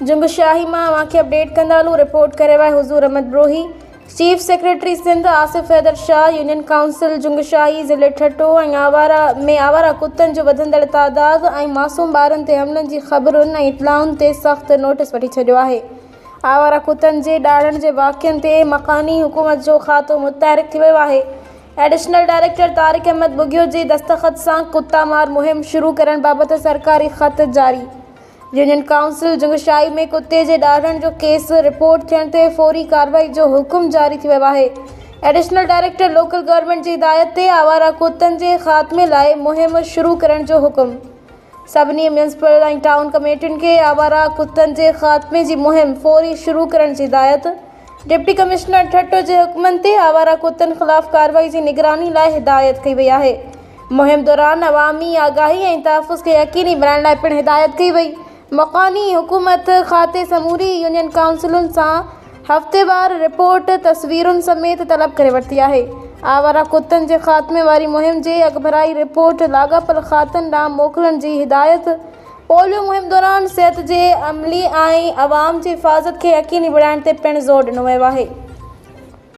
जुंगशाही मां वाक़िआ update कंदालू। Report करे विया हुज़ूर Ahmed Brohi. Chief secretary Sindh Asif Haider Shah union council Jungshahi ज़िले ठट्टो ऐं आवारा कुतनि जो वधंदड़ तादाद ऐं मासूम ॿारनि ते हमलनि जी ख़बरुनि ऐं इतलाउनि ते सख़्तु नोटिस वठी छॾियो आहे। आवारा कुतनि जे ॾाढ़ण जे वाक़िअनि ते मकानी हुकूमत जो खातो मुतहरिक थी वियो आहे। एडिशनल डायरेक्टर तारिक अहमद बुगियो जे दस्तख़त सां कुता मार मुहिम शुरू करण बाबति सरकारी ख़त जारी। यूनियन काउंसिल जुंगशाही में कुते जे ॾाढ़ण जो केस रिपोर्ट थियण ते फौरी कार्रवाई जो हुकुम जारी थी वियो आहे। एडिशनल डायरेक्टर लोकल गवर्नमेंट जी हिदायत ते आवारा कुतनि जे ख़ात्मे लाइ मुहिम शुरू करण जो हुकुम। सभिनी म्यूनिसिपल ऐं टाउन कमेटियुनि खे आवारा कुतनि जे ख़ात्मे जी मुहिम फौरी शुरू करण जी हिदायत। डिप्टी कमिश्नर ठट्टो जे हुक्मनि ते आवारा कुतनि ख़िलाफ़ कार्रवाई जी निगरानी लाइ हिदायत कई वई आहे। मुहिम दौरान अवामी आगाही ऐं तहफ़ुज़ खे यकीनी बणाइण लाइ पिणु हिदायत कई वई। मकानी हुकूमत खाते समूरी यूनियन काउंसिलुनि सां हफ़्तेवार रिपोर्ट तस्वीरुनि समेत तलब करे वरिती आहे। आवारा कुतनि जे ख़ात्मे वारी मुहिम जे अॻभराई रिपोर्ट लाॻापियल खातनि ॾांहुं मोकिलण जी हिदायत। पोलियो मुहिम दौरान सिहत जे अमली ऐं अवाम जी हिफ़ाज़त खे यकीनी बणाइण ते पिणु ज़ोर ॾिनो वियो आहे।